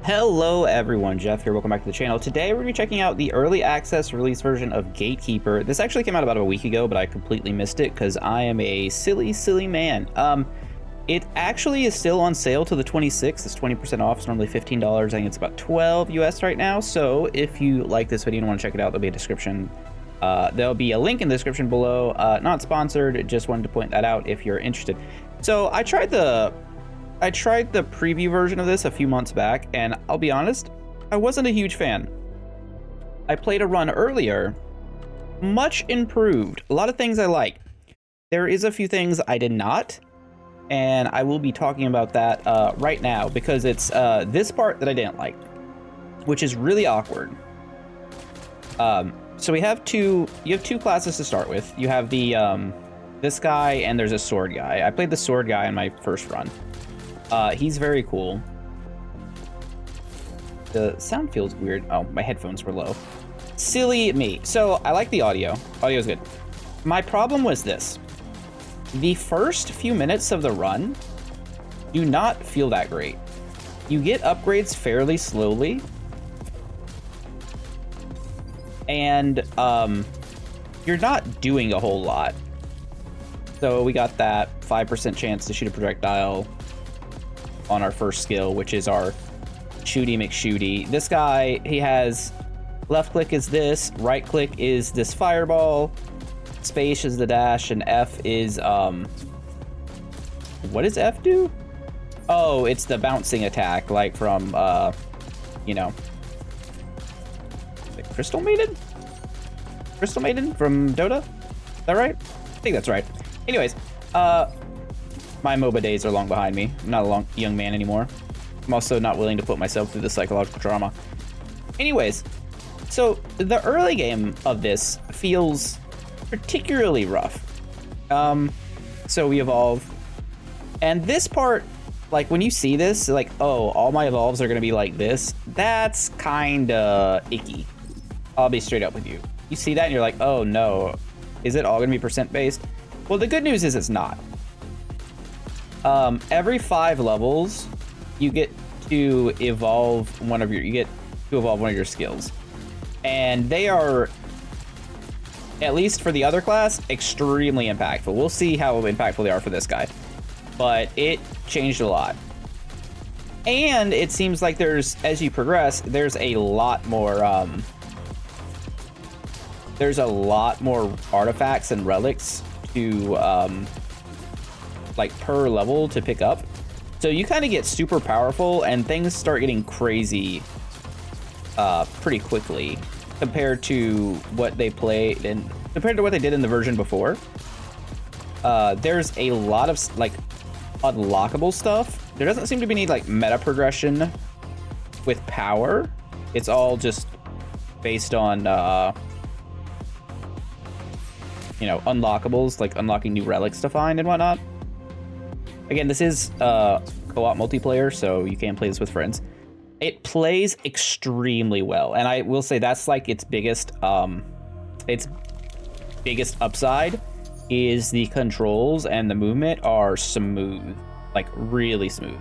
Hello everyone, Jeff here, welcome back to the channel. Today we're going to be checking out the early access release version of Gatekeeper. This actually came out about a week ago, but I completely missed it because I am a silly man. It actually is still on sale to the 26th. It's 20% off. It's normally $15. I think it's about 12 US right now. So if you like this video and want to check it out, there'll be a description. There'll be a link in the description below. Not sponsored, just wanted to point that out if you're interested. So I tried the preview version of this a few months back, and I'll be honest, I wasn't a huge fan. I played a run earlier, much improved. A lot of things I like. There is a few things I did not, and I will be talking about that right now because it's this part that I didn't like, which is really awkward. So you have two classes to start with. You have the this guy, and there's a sword guy. I played the sword guy in my first run. He's very cool. The sound feels weird. Oh, my headphones were low. Silly me. So I like the audio. Audio's good. My problem was this. The first few minutes of the run do not feel that great. You get upgrades fairly slowly. And you're not doing a whole lot. So we got that 5% chance to shoot a projectile on our first skill, which is our shooty McShooty. This guy, he has left click is this, right click is this fireball, space is the dash, and F is what does F do? Oh, it's the bouncing attack, like from you know, the Crystal Maiden from Dota. Is that right? I think that's right. Anyways, my MOBA days are long behind me. I'm not a young man anymore. I'm also not willing to put myself through the psychological trauma. Anyways, so the early game of this feels particularly rough. So we evolve. And this part, like when you see this, like, oh, all my evolves are going to be like this. That's kind of icky. I'll be straight up with you. You see that and you're like, oh no, is it all going to be percent based? Well, the good news is it's not. Every 5 levels, you get to evolve one of your skills, and they are, at least for the other class, extremely impactful. We'll see how impactful they are for this guy, but it changed a lot. And it seems like as you progress, there's a lot more artifacts and relics to like per level to pick up. So you kind of get super powerful and things start getting crazy pretty quickly compared to what they played and compared to what they did in the version before. There's a lot of like unlockable stuff. There doesn't seem to be any like meta progression with power. It's all just based on you know, unlockables, like unlocking new relics to find and whatnot. Again, this is co-op multiplayer, so you can play this with friends. It plays extremely well, and I will say that's like its biggest upside is the controls and the movement are smooth, like really smooth.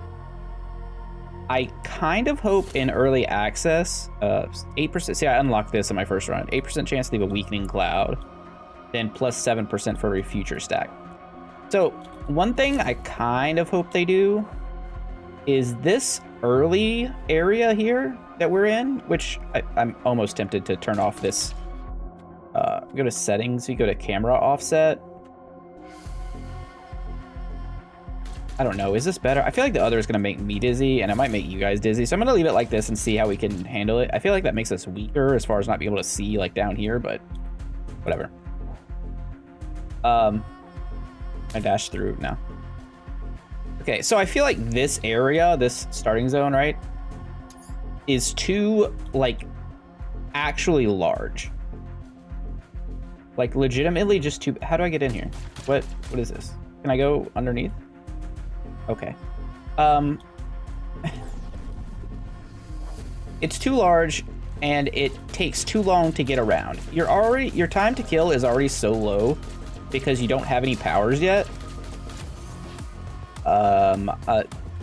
I kind of hope in early access, 8%. See, I unlocked this in my first run. 8% chance to leave a weakening cloud, then plus 7% for every future stack. So one thing I kind of hope they do is this early area here that we're in, which I'm almost tempted to turn off this. Go to settings, you go to camera offset. I don't know, is this better? I feel like the other is gonna make me dizzy and it might make you guys dizzy. So I'm gonna leave it like this and see how we can handle it. I feel like that makes us weaker as far as not being able to see like down here, but whatever. I dashed through now. Okay, so I feel like this area, this starting zone, right, is too, like, actually large. Like, legitimately just too... How do I get in here? What is this? Can I go underneath? Okay. It's too large, and it takes too long to get around. Your time to kill is already so low because you don't have any powers yet.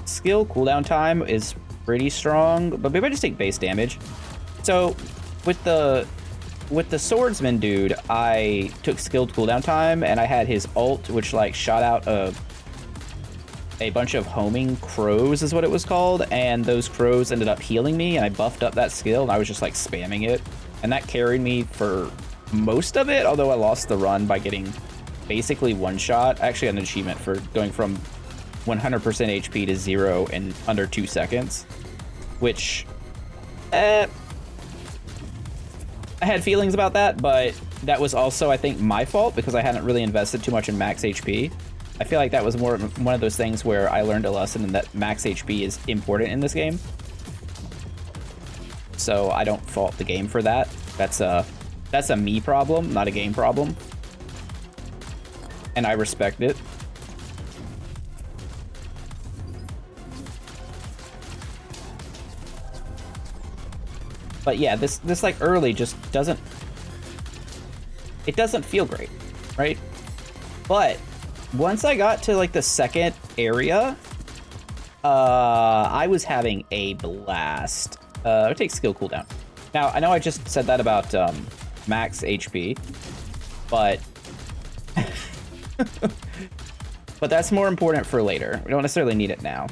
Skill cooldown time is pretty strong, but maybe I just take base damage. So with the swordsman dude, I took skilled cooldown time, and I had his ult, which like shot out a bunch of homing crows is what it was called, and those crows ended up healing me, and I buffed up that skill, and I was just like spamming it, and that carried me for most of it, although I lost the run by getting basically one shot. I actually got an achievement for going from 100% HP to 0 in under 2 seconds, which I had feelings about that, but that was also, I think, my fault because I hadn't really invested too much in max HP. I feel like that was more one of those things where I learned a lesson that max HP is important in this game. So I don't fault the game for that. That's a me problem, not a game problem. And I respect it. But yeah, this like early just doesn't feel great, right? But once I got to like the second area, I was having a blast. It takes skill cooldown. Now, I know I just said that about max HP, but but that's more important for later. We don't necessarily need it now.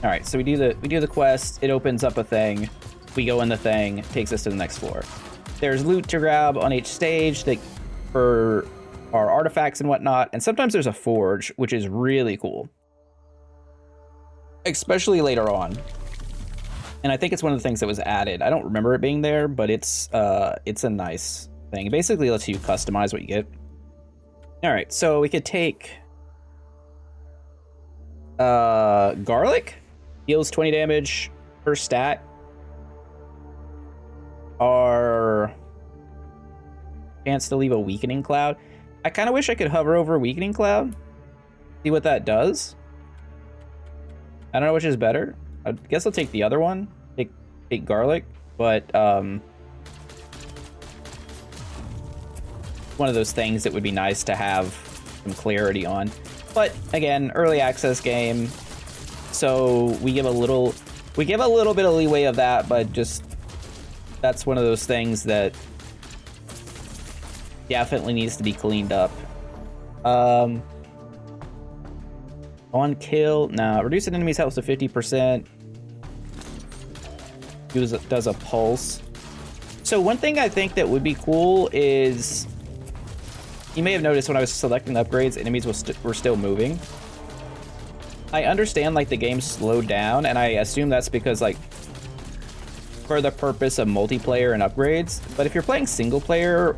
All right, so we do the quest. It opens up a thing. We go in the thing. It takes us to the next floor. There's loot to grab on each stage that for our artifacts and whatnot, and sometimes there's a forge, which is really cool, especially later on. And I think it's one of the things that was added. I don't remember it being there, but it's a nice thing. It basically lets you customize what you get. All right, so we could take garlic, deals 20 damage per stat. Our chance to leave a weakening cloud. I kind of wish I could hover over a weakening cloud, see what that does. I don't know which is better. I guess I'll take the other one, take garlic, but one of those things that would be nice to have some clarity on. But again, early access game, so we give a little bit of leeway of that, but just that's one of those things that definitely needs to be cleaned up. On kill, now reducing enemies health to 50%. Does a pulse. So one thing I think that would be cool is, you may have noticed when I was selecting the upgrades, enemies were still moving. I understand like the game slowed down, and I assume that's because like for the purpose of multiplayer and upgrades. But if you're playing single player,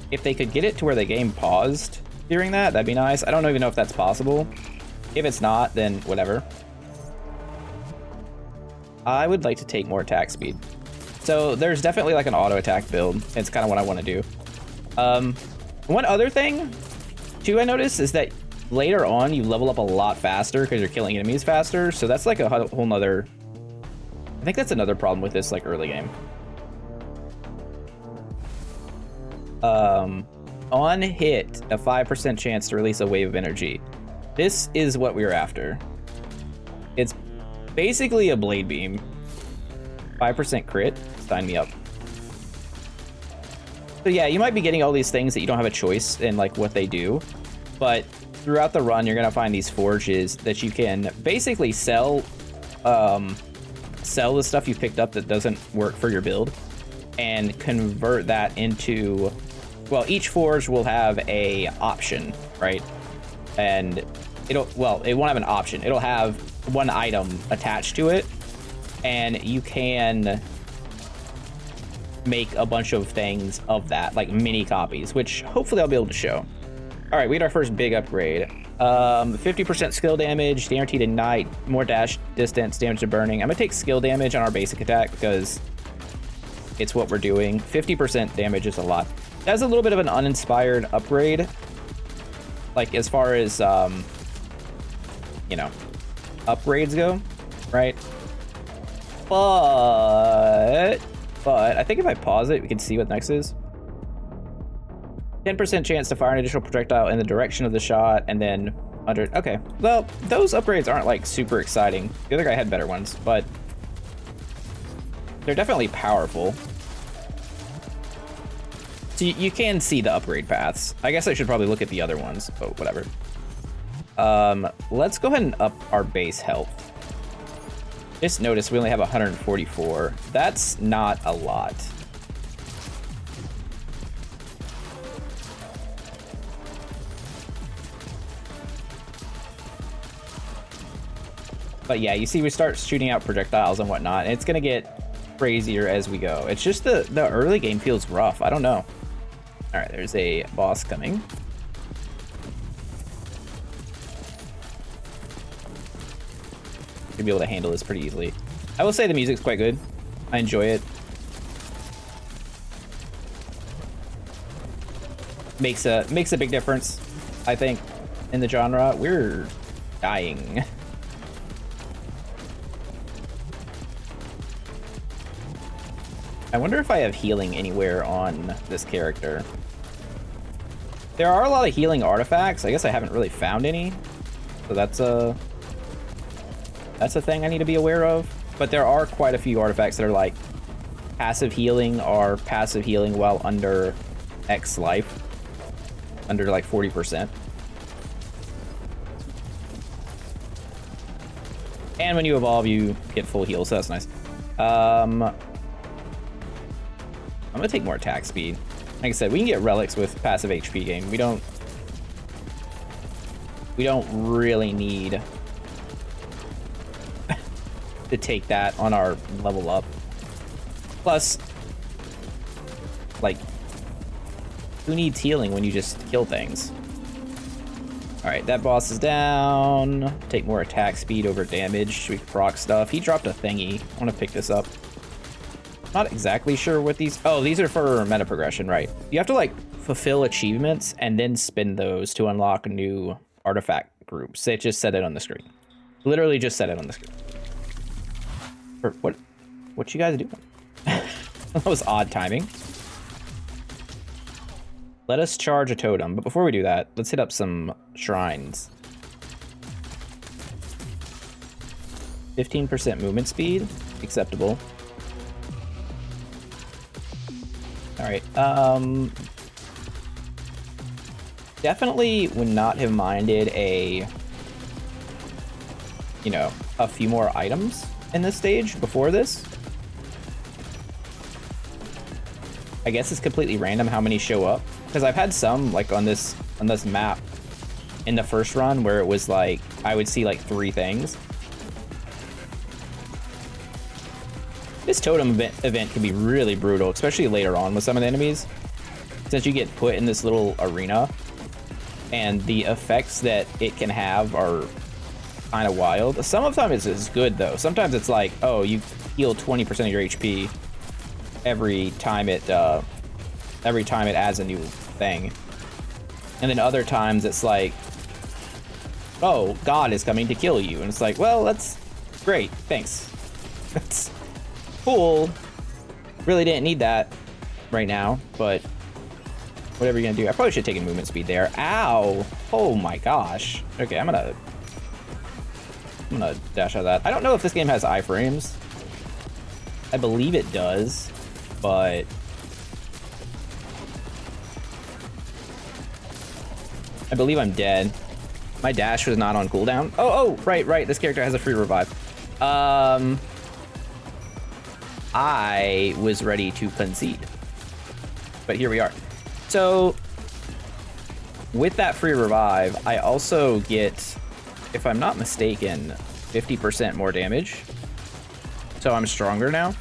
if they could get it to where the game paused during that, that'd be nice. I don't even know if that's possible. If it's not, then whatever. I would like to take more attack speed. So there's definitely like an auto attack build. It's kind of what I want to do. One other thing too I noticed is that later on you level up a lot faster because you're killing enemies faster. So that's like a whole nother, I think that's another problem with this like early game. On hit, a 5% chance to release a wave of energy. This is what we were after. It's basically a blade beam. 5% crit, sign me up. So yeah, you might be getting all these things that you don't have a choice in like what they do, but throughout the run, you're gonna find these forges that you can basically sell the stuff you picked up that doesn't work for your build and convert that into, well, each forge will have a option, right? And it won't have an option. It'll have one item attached to it, and you can make a bunch of things of that, like mini copies, which hopefully I'll be able to show. All right, we had our first big upgrade. 50% skill damage, guaranteed ignite, more dash distance, damage to burning. I'm gonna take skill damage on our basic attack because it's what we're doing. 50% damage is a lot. That's a little bit of an uninspired upgrade, like as far as you know, upgrades go, right? But I think if I pause it, we can see what next is. 10% chance to fire an additional projectile in the direction of the shot, and then 100. Okay. Well, those upgrades aren't like super exciting. The other guy had better ones, but they're definitely powerful. So you can see the upgrade paths. I guess I should probably look at the other ones, but whatever. Let's go ahead and up our base health. Just notice we only have 144. That's not a lot. But yeah, you see we start shooting out projectiles and whatnot, and it's gonna get crazier as we go. It's just the early game feels rough. I don't know. All right, there's a boss coming. Should be able to handle this pretty easily. I will say the music's quite good. I enjoy it. Makes a big difference, I think, in the genre. We're dying. I wonder if I have healing anywhere on this character. There are a lot of healing artifacts. I guess I haven't really found any. So that's a thing I need to be aware of. But there are quite a few artifacts that are like passive healing or passive healing while under X life. Under like 40%. And when you evolve, you get full heal, so that's nice. I'm gonna take more attack speed. Like I said, we can get relics with passive HP gain. We don't really need to take that on our level up. Plus, like, who needs healing when you just kill things? All right, that boss is down. Take more attack speed over damage. We can proc stuff. He dropped a thingy. I want to pick this up. Not exactly sure what these... Oh, these are for meta progression, right? You have to, like, fulfill achievements and then spend those to unlock new artifact groups. It just said it on the screen. Literally just said it on the screen. What you guys doing? That was odd timing. Let us charge a totem, but before we do that, let's hit up some shrines. 15% movement speed, acceptable. All right, definitely would not have minded a few more items in this stage before this. I guess it's completely random how many show up, because I've had some like on this map in the first run where it was like I would see like 3 things. This totem event can be really brutal, especially later on with some of the enemies, since you get put in this little arena and the effects that it can have are kind of wild. Some of the time it's good though. Sometimes it's like, oh, you heal 20% of your HP every time it adds a new thing. And then other times it's like, oh, God is coming to kill you. And it's like, well, that's great, thanks. That's cool. Really didn't need that right now, but whatever you're gonna do. I probably should have taken movement speed there. Ow! Oh my gosh. Okay, I'm gonna dash out of that. I don't know if this game has iframes. I believe it does, but I believe I'm dead. My dash was not on cooldown. Oh, right. This character has a free revive. I was ready to concede, but here we are. So with that free revive, I also get, if I'm not mistaken, 50% more damage. So I'm stronger now.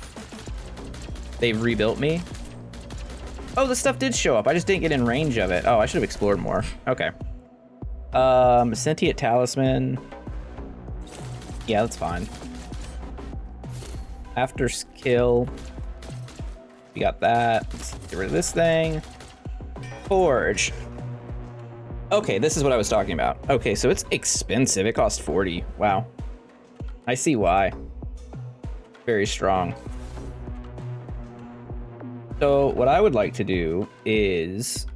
They've rebuilt me. Oh, the stuff did show up. I just didn't get in range of it. Oh, I should have explored more. Okay. Sentient Talisman. Yeah, that's fine. After skill. We got that. Let's get rid of this thing. Forge. Okay, this is what I was talking about. Okay, so it's expensive. It costs 40. Wow. I see why. Very strong. So what I would like to do is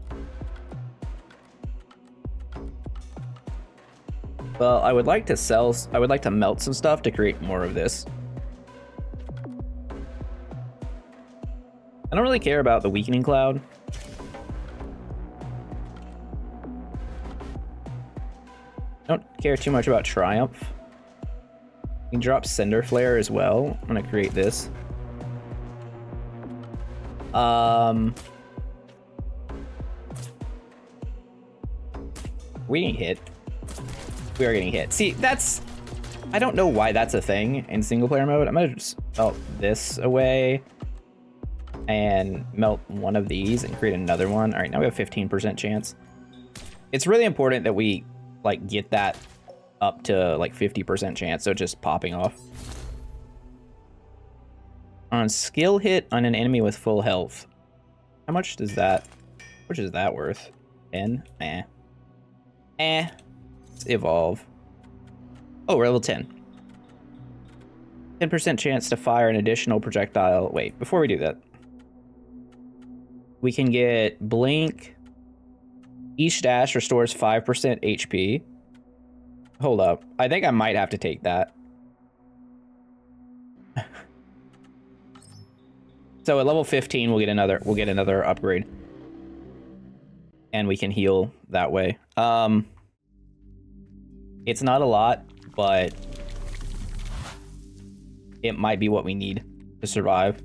Well, I would like to melt some stuff to create more of this. I don't really care about the weakening cloud. I don't care too much about Triumph. You can drop Cinder Flare as well. I'm gonna create this. We getting hit. We are getting hit. See, that's... I don't know why that's a thing in single player mode. I'm gonna just melt this away and melt one of these and create another one. All right, now we have 15% chance. It's really important that we like get that up to like 50% chance, so just popping off. On skill hit on an enemy with full health. How much does that... Which is that worth? 10? Let's evolve. Oh, we're level 10. 10% chance to fire an additional projectile. Wait, before we do that, we can get Blink. Each dash restores 5% HP. Hold up. I think I might have to take that. So at level 15, we'll get another upgrade. And we can heal that way. It's not a lot, but it might be what we need to survive.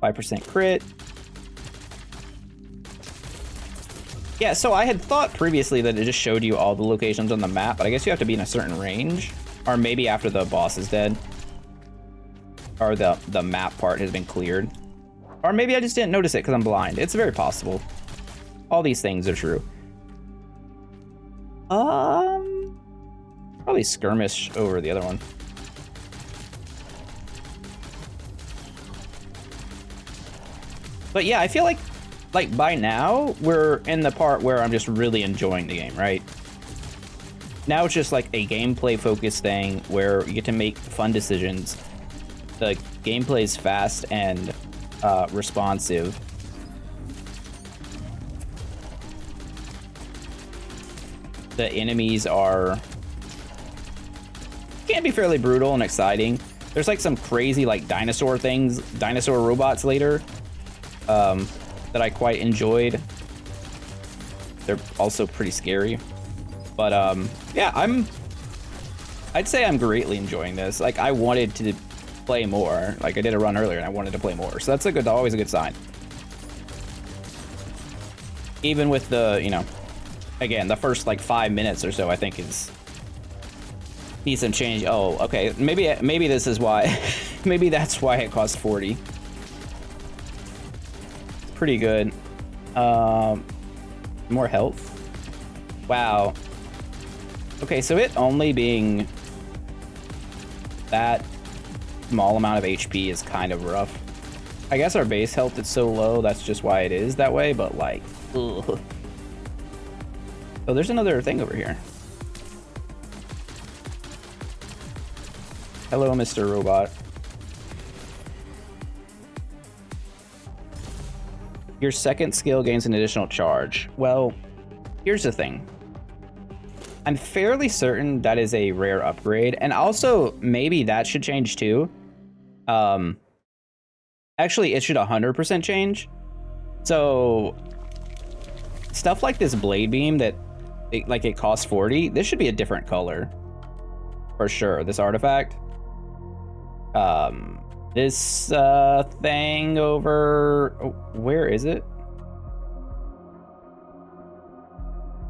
5% crit. Yeah, so I had thought previously that it just showed you all the locations on the map, but I guess you have to be in a certain range, or maybe after the boss is dead, or the map part has been cleared, or maybe I just didn't notice it because I'm blind. It's very possible. All these things are true. Probably skirmish over the other one. But yeah, I feel like by now we're in the part where I'm just really enjoying the game, right? Now it's just like a gameplay focused thing where you get to make fun decisions. The gameplay is fast and responsive. The enemies can be fairly brutal and exciting. There's like some crazy like dinosaur robots later that I quite enjoyed. They're also pretty scary. But yeah, I'd say I'm greatly enjoying this. Like I wanted to play more. Like I did a run earlier and I wanted to play more. So that's always a good sign. Even with the, you know, again, the first like 5 minutes or so, I think needs some change. Oh, okay. Maybe this is why. Maybe that's why it costs 40. Pretty good. More health. Wow. Okay, so it only being that small amount of HP is kind of rough. I guess our base health is so low, that's just why it is that way, but like, ugh. Oh, there's another thing over here. Hello, Mr. Robot. Your second skill gains an additional charge. Well, here's the thing. I'm fairly certain that is a rare upgrade, and also maybe that should change too. Actually, it should 100% change. So stuff like this blade beam that it costs 40, this should be a different color for sure. This artifact, this thing over, oh, where is it?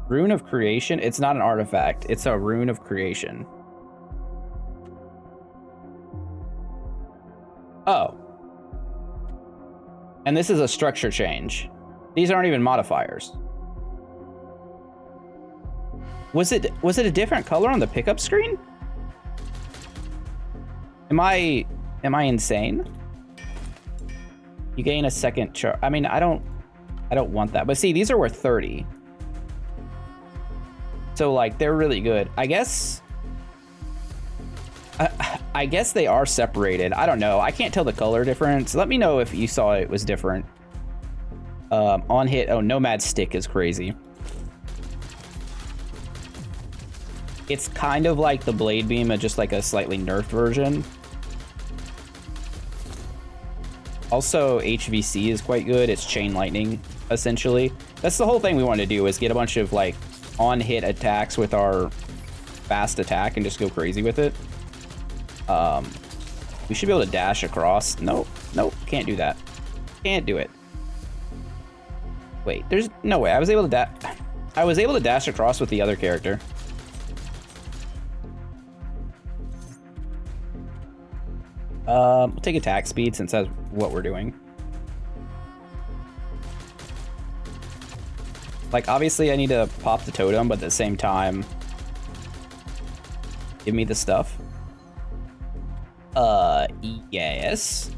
Rune of Creation. It's not an artifact, it's a rune of creation. Oh, and this is a structure change. These aren't even modifiers. Was it a different color on the pickup screen? Am I insane? You gain a second charge. I mean, I don't want that. But see, these are worth 30. So like they're really good. I guess they are separated. I don't know. I can't tell the color difference. Let me know if you saw it was different. On hit. Oh, Nomad Stick is crazy. It's kind of like the Blade Beam, just like a slightly nerfed version. Also, HVC is quite good. It's Chain Lightning, essentially. That's the whole thing we want to do, is get a bunch of like on-hit attacks with our fast attack and just go crazy with it. We should be able to dash across. Nope, can't do that. Can't do it. Wait, there's no way. I was able to dash across with the other character. We'll take attack speed since that's what we're doing. Like, obviously I need to pop the totem, but at the same time, give me the stuff. Yes.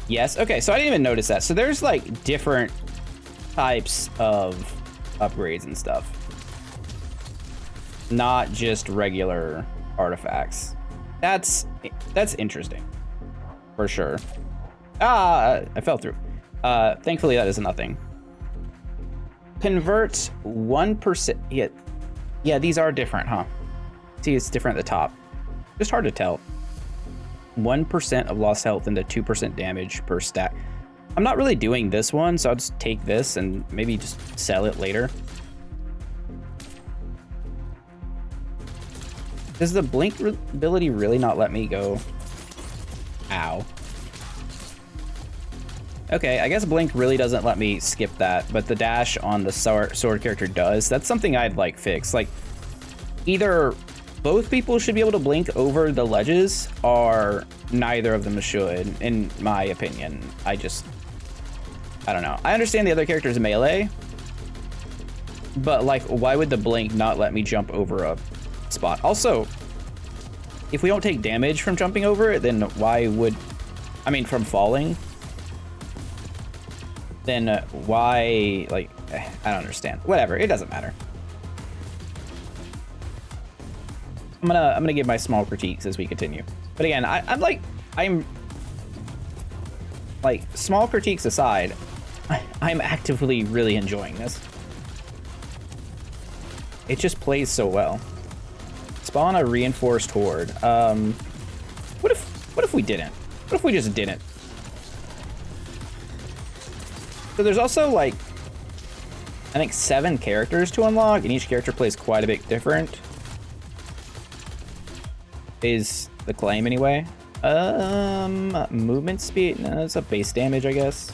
Yes, okay, so I didn't even notice that. So there's like different types of upgrades and stuff. Not just regular artifacts. That's interesting, for sure. I fell through. Thankfully that is nothing. Converts 1%. Yeah, these are different, huh? See, it's different at the top. Just hard to tell. 1% of lost health into 2% damage per stack. I'm not really doing this one, so I'll just take this and maybe just sell it later. Does the blink ability really not let me go? Ow. Okay, I guess blink really doesn't let me skip that, but the dash on the sword character does. That's something I'd like fix. Like, either both people should be able to blink over the ledges, or neither of them should, in my opinion. I don't know. I understand the other character's melee, but like, why would the blink not let me jump over a spot? Also, if we don't take damage from jumping over it, then why would, I mean, from falling, then why, like, I don't understand. Whatever, it doesn't matter. I'm gonna give my small critiques as we continue. But again, I'm like, small critiques aside, I'm actively really enjoying this. It just plays so well. Spawn a reinforced horde. What if we didn't? What if we just didn't? So there's also like, I think 7 characters to unlock, and each character plays quite a bit different. Is the claim anyway. Movement speed, no, that's a base damage, I guess.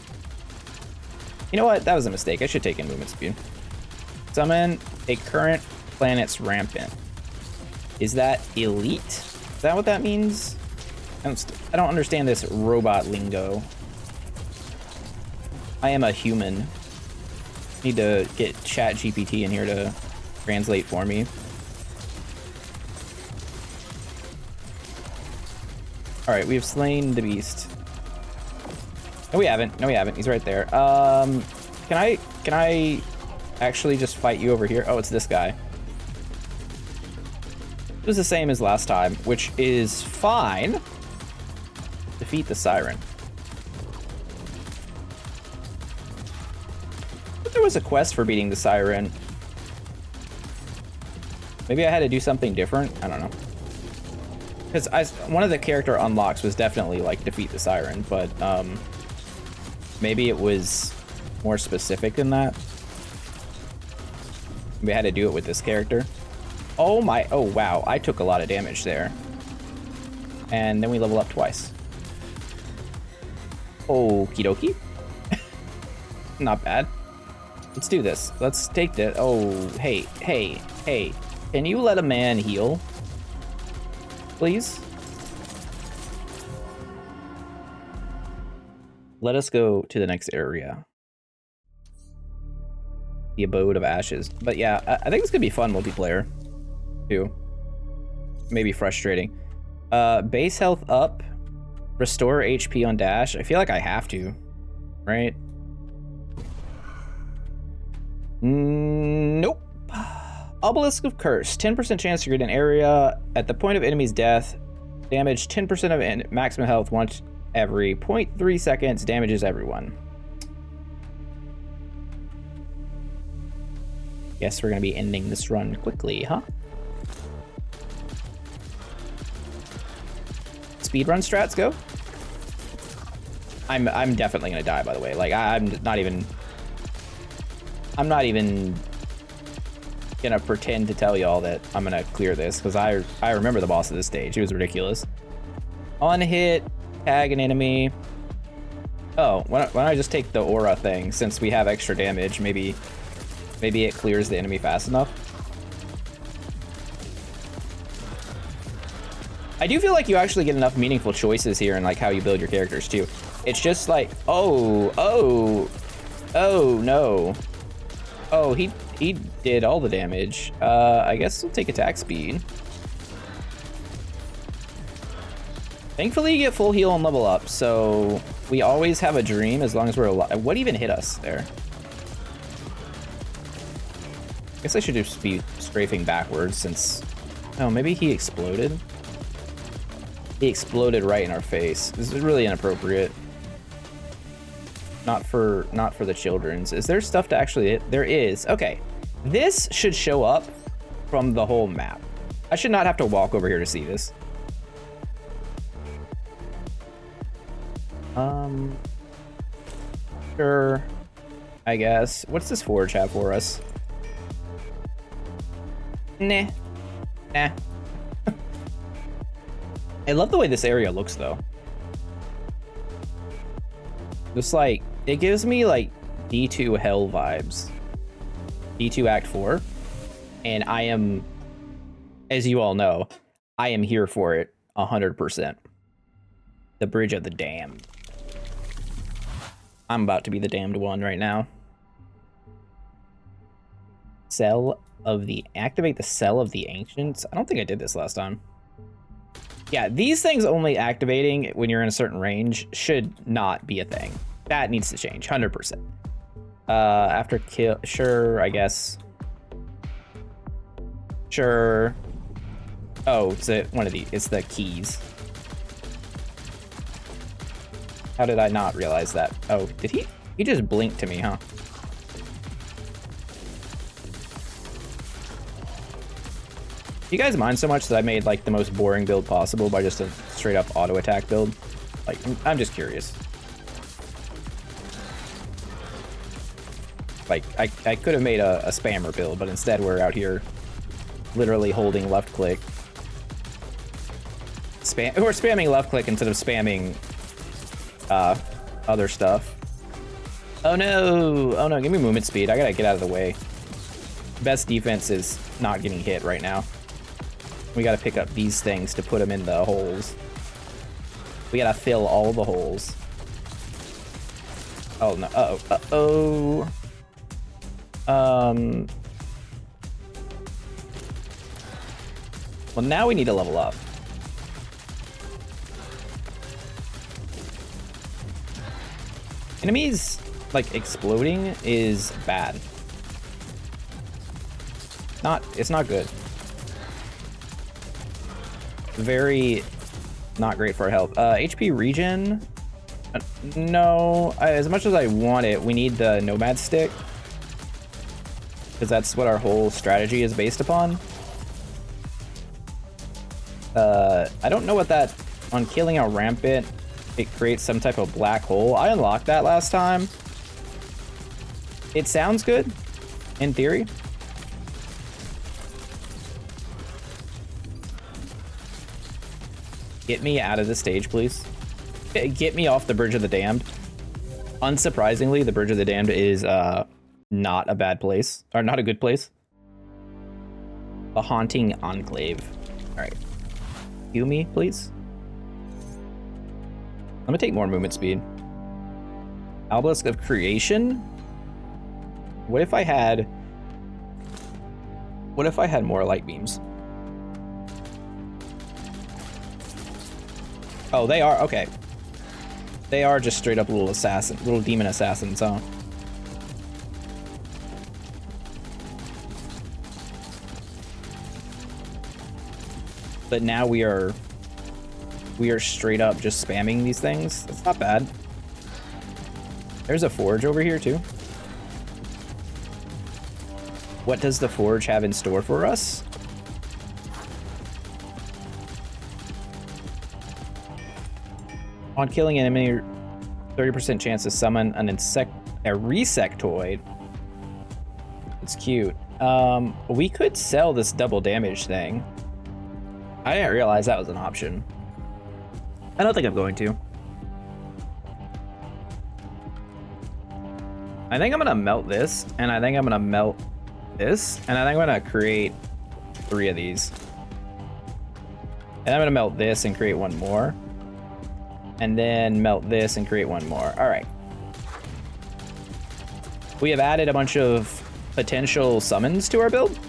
You know what? That was a mistake. I should take in movement speed. Summon a current planet's rampant. Is that elite? Is that what that means? I don't understand this robot lingo. I am a human. Need to get ChatGPT in here to translate for me. All right, we have slain the beast. No, we haven't. No, we haven't. He's right there. Can I actually just fight you over here? Oh, it's this guy. It was the same as last time, which is fine. Defeat the siren. But there was a quest for beating the siren. Maybe I had to do something different. I don't know. Because one of the character unlocks was definitely like defeat the siren, but maybe it was more specific than that. We had to do it with this character. Oh my, oh wow, I took a lot of damage there. And then we level up twice. Okie dokie. Not bad. Let's do this. Let's take that. Oh, hey. Can you let a man heal? Please? Let us go to the next area. The Abode of Ashes. But yeah, I think it's gonna be fun multiplayer, too. Maybe frustrating. Base health up. Restore HP on dash. I feel like I have to, right? Nope. Obelisk of Curse. 10% chance to create an area at the point of enemy's death. Damage 10% of maximum health once every 0.3 seconds. Damages everyone. Guess we're gonna be ending this run quickly, huh? Speedrun strats go. I'm definitely gonna die, by the way. Like I'm not even gonna pretend to tell y'all that I'm gonna clear this, because I remember the boss of this stage. It was ridiculous. On hit, tag an enemy. Oh, why don't I just take the aura thing, since we have extra damage? Maybe it clears the enemy fast enough. I do feel like you actually get enough meaningful choices here in like how you build your characters too. It's just like, oh no. Oh, he did all the damage. I guess we'll take attack speed. Thankfully, you get full heal and level up, so we always have a dream as long as we're alive. What even hit us there? I guess I should just be strafing backwards since... Oh, maybe he exploded? He exploded right in our face. This is really inappropriate. Not for the children's. Is there stuff to actually hit? There is. Okay. This should show up from the whole map. I should not have to walk over here to see this. Sure. I guess. What's this forge have for us? Nah. Nah. I love the way this area looks, though. Just like, it gives me like D2 Hell vibes. D2 Act 4. And I am, as you all know, I am here for it 100%. The Bridge of the Damned. I'm about to be the damned one right now. Activate the Cell of the Ancients. I don't think I did this last time. Yeah, these things only activating when you're in a certain range should not be a thing. That needs to change, 100%. After kill, sure, I guess. Sure. Oh, it's one of these. It's the keys. How did I not realize that? Oh, did he? He just blinked to me, huh? You guys mind so much that I made like the most boring build possible by just a straight up auto attack build? Like, I'm just curious. Like, I could have made a spammer build, but instead we're out here literally holding left click. We're spamming left click instead of spamming other stuff. Oh no, give me movement speed. I gotta get out of the way. Best defense is not getting hit right now. We gotta pick up these things to put them in the holes. We gotta fill all the holes. Oh no, uh-oh. Well, now we need to level up. Enemies, like, exploding is bad. It's not good. Very not great for our health. HP regen? No, as much as I want it, we need the nomad stick. Because that's what our whole strategy is based upon. I don't know what that, on killing a rampant, it creates some type of black hole. I unlocked that last time. It sounds good, in theory. Get me out of the stage, please. Get me off the Bridge of the Damned. Unsurprisingly, the Bridge of the Damned is not a bad place, or not a good place. The Haunting Enclave. All right. Heal me, please. I'm gonna take more movement speed. Obelisk of Creation. What if I had more light beams? Oh, they are, okay. They are just straight up little demon assassins, huh? But now we are straight up just spamming these things. That's not bad. There's a forge over here too. What does the forge have in store for us? On killing an enemy, 30% chance to summon a resectoid. It's cute. We could sell this double damage thing. I didn't realize that was an option. I don't think I'm going to. I think I'm gonna melt this, and I think I'm gonna melt this, and I think I'm gonna create 3 of these. And I'm gonna melt this and create 1 more. And then melt this and create 1 more. All right. We have added a bunch of potential summons to our build.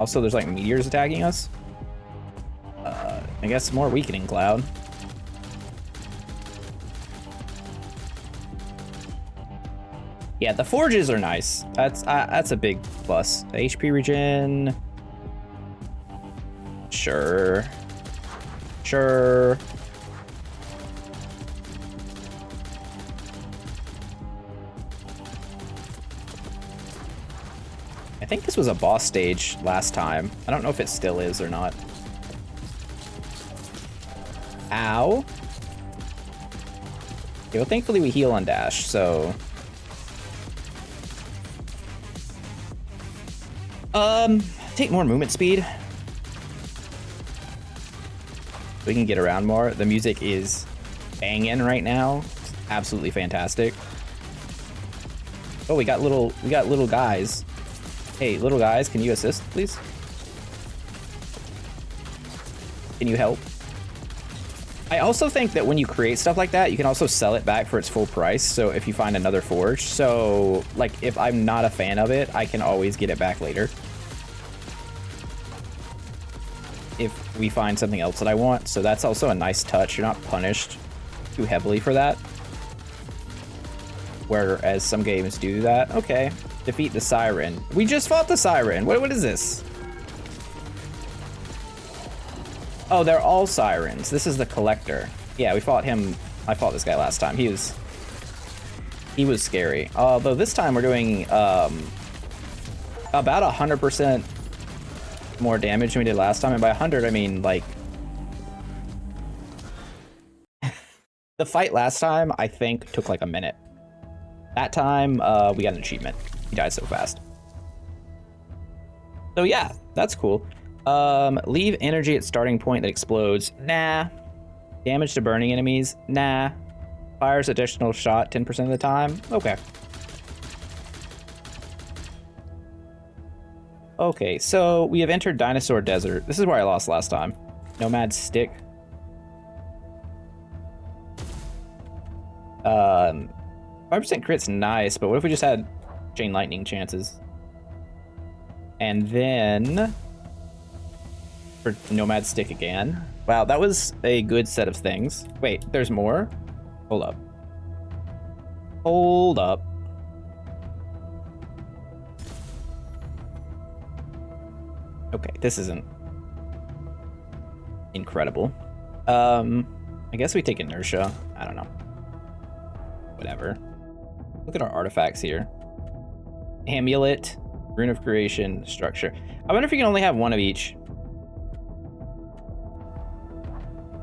Also, there's like meteors attacking us. I guess more weakening cloud. Yeah, the forges are nice. That's a big plus. The HP regen. Sure. Sure. I think this was a boss stage last time. I don't know if it still is or not. Ow. Okay, well, thankfully we heal on dash, so... take more movement speed. We can get around more. The music is banging right now. It's absolutely fantastic. Oh, we got little guys. Hey, little guys, can you assist, please? Can you help? I also think that when you create stuff like that, you can also sell it back for its full price. So if you find another forge, so like if I'm not a fan of it, I can always get it back later. If we find something else that I want. So that's also a nice touch. You're not punished too heavily for that. Whereas some games do that. Okay. Defeat the Siren. We just fought the Siren. What is this? Oh, they're all Sirens. This is the Collector. Yeah, we fought him. I fought this guy last time. He was scary. Although this time we're doing about 100% more damage than we did last time, and by 100 I mean like the fight last time I think took like a minute. That time we got an achievement. He died so fast. So yeah, that's cool. Leave energy at starting point that explodes. Nah. Damage to burning enemies. Nah. Fires additional shot 10% of the time. Okay. Okay, so we have entered Dinosaur Desert. This is where I lost last time. Nomad Stick. 5% crit's nice, but what if we just had Chain Lightning chances? And then for Nomad Stick again. Wow, that was a good set of things. Wait, there's more? Hold up. Hold up. Okay, this isn't incredible. I guess we take inertia. I don't know. Whatever. Look at our artifacts here. Amulet, Rune of Creation, Structure. I wonder if you can only have one of each.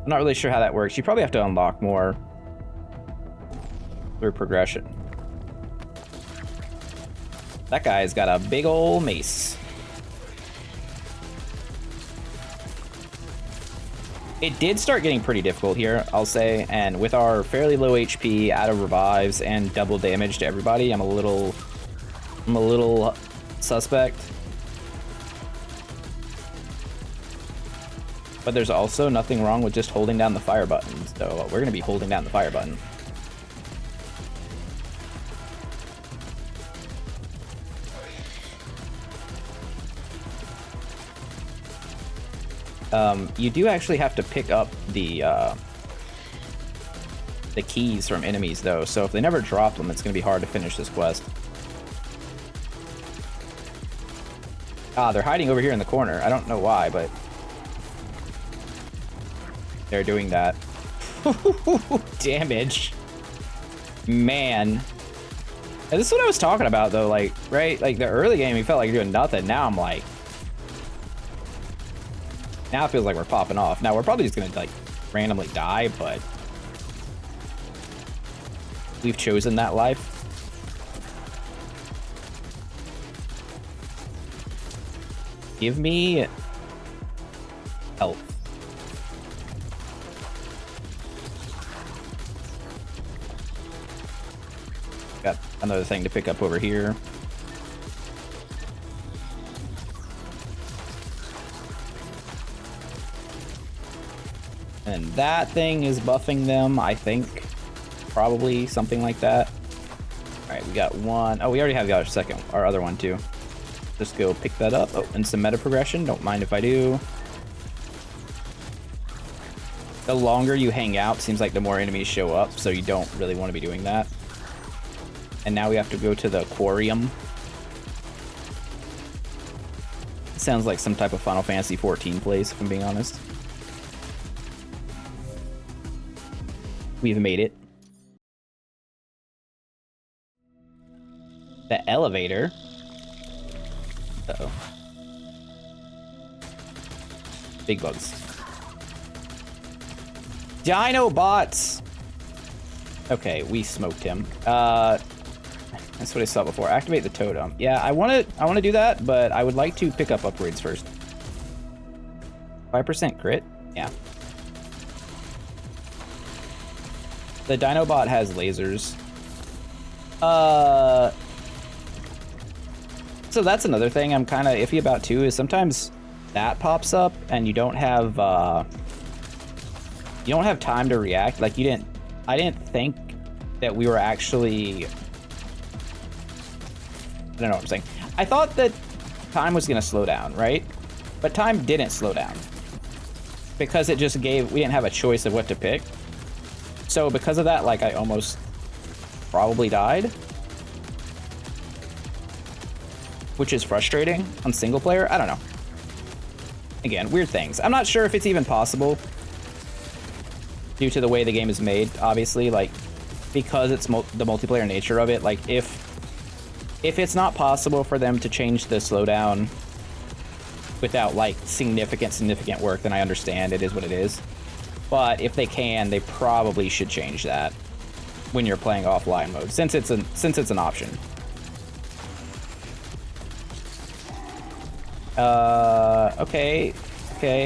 I'm not really sure how that works. You probably have to unlock more through progression. That guy's got a big ol' mace. It did start getting pretty difficult here, I'll say, and with our fairly low HP, out of revives, and double damage to everybody, I'm a little suspect. But there's also nothing wrong with just holding down the fire button, so we're gonna be holding down the fire button. You do actually have to pick up the keys from enemies, though, so if they never drop them, it's going to be hard to finish this quest. Ah, they're hiding over here in the corner. I don't know why, but they're doing that. Damage. Man. And this is what I was talking about, though, like, right? Like, the early game, you felt like you're doing nothing. Now I'm like... Now it feels like we're popping off. Now we're probably just gonna like randomly die, but we've chosen that life. Give me health. Got another thing to pick up over here. And that thing is buffing them, I think. Probably something like that. Alright, we got one. Oh, we already have the our other one too. Just go pick that up. Oh, and some meta progression. Don't mind if I do. The longer you hang out, seems like the more enemies show up, so you don't really want to be doing that. And now we have to go to the aquarium. Sounds like some type of Final Fantasy 14 place, if I'm being honest. We've made it. The elevator. Uh-oh. Big bugs. Dino bots! Okay, we smoked him. That's what I saw before. Activate the totem. Yeah, I wanna do that, but I would like to pick up upgrades first. 5% crit? Yeah. The Dinobot has lasers. So that's another thing I'm kind of iffy about too, is sometimes that pops up and you don't have time to react. Like I didn't think that we were actually, I don't know what I'm saying. I thought that time was gonna slow down, right? But time didn't slow down because it just we didn't have a choice of what to pick. So because of that, like I almost probably died, which is frustrating on single player. I don't know. Again, weird things. I'm not sure if it's even possible due to the way the game is made, obviously, like because it's the multiplayer nature of it. Like if it's not possible for them to change the slowdown without like significant work, then I understand it is what it is. But if they can, they probably should change that when you're playing offline mode, since it's an option. Okay,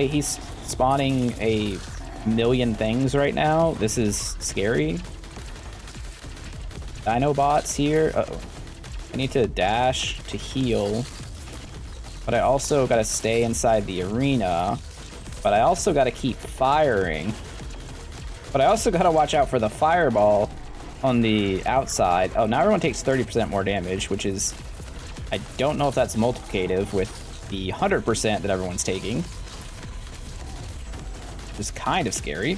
he's spawning a million things right now. This is scary. Dinobots here. Uh-oh. I need to dash to heal, but I also gotta stay inside the arena. But I also got to keep firing. But I also got to watch out for the fireball on the outside. Oh, now everyone takes 30% more damage, which is... I don't know if that's multiplicative with the 100% that everyone's taking. Which is kind of scary.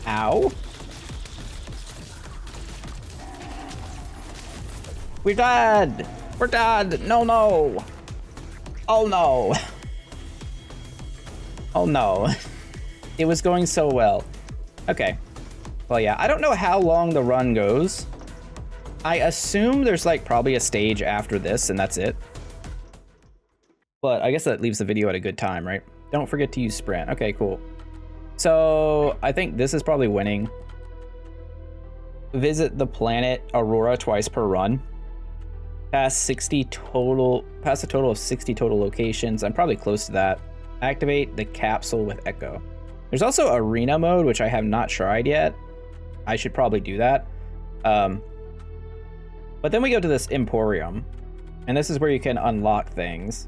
Ow. We're dead! We're dead! No, no! Oh, no! Oh no, it was going so well. Okay, well yeah, I don't know how long the run goes. I assume there's like probably a stage after this and that's it. But I guess that leaves the video at a good time, right? Don't forget to use sprint. Okay, cool. So I think this is probably winning. Visit the planet Aurora twice per run. Pass a total of 60 total locations. I'm probably close to that. Activate the capsule with Echo. There's also arena mode, which I have not tried yet. I should probably do that. But then we go to this Emporium, and this is where you can unlock things,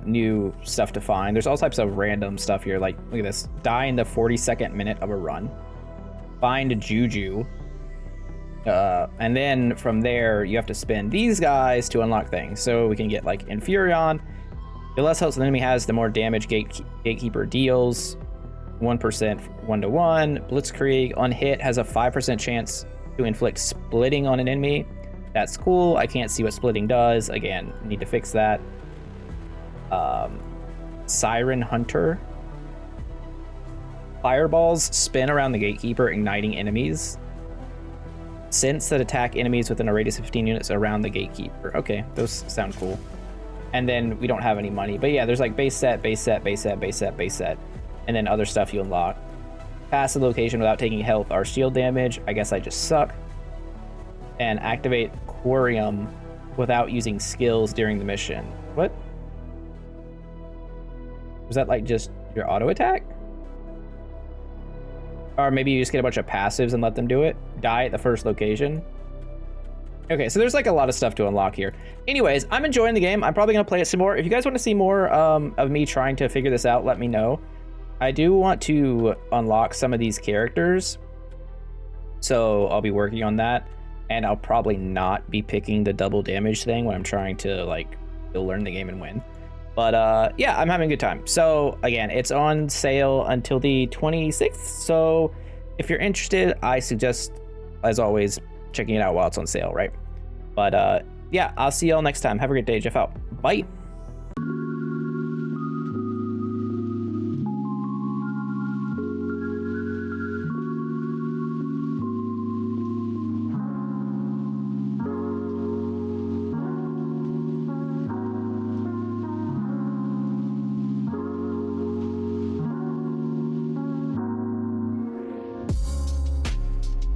new stuff to find. There's all types of random stuff here. Like, look at this. Die in the 42nd minute of a run. Find Juju. And then from there, you have to spend these guys to unlock things. So we can get like Infurion. The less health an enemy has, the more damage Gatekeeper deals. 1% 1-to-1. Blitzkrieg on hit has a 5% chance to inflict splitting on an enemy. That's cool. I can't see what splitting does. Again, need to fix that. Siren Hunter. Fireballs spin around the Gatekeeper, igniting enemies. Scents that attack enemies within a radius of 15 units around the Gatekeeper. Okay, those sound cool. and then we don't have any money. But yeah, there's like base set, base set, base set, base set, base set, and then other stuff you unlock. Pass the location without taking health or shield damage. I guess I just suck. And activate Quarium without using skills during the mission. What? Was that like just your auto attack? Or maybe you just get a bunch of passives and let them do it? Die at the first location? Okay, so there's like a lot of stuff to unlock here. Anyways, I'm enjoying the game. I'm probably gonna play it some more. If you guys want to see more of me trying to figure this out, let me know. I do want to unlock some of these characters, so I'll be working on that, and I'll probably not be picking the double damage thing when I'm trying to like still learn the game and win. But yeah, I'm having a good time. So again, it's on sale until the 26th, so if you're interested, I suggest, as always, checking it out while it's on sale, right? But yeah, I'll see y'all next time. Have a great day. Jeff out. Bye.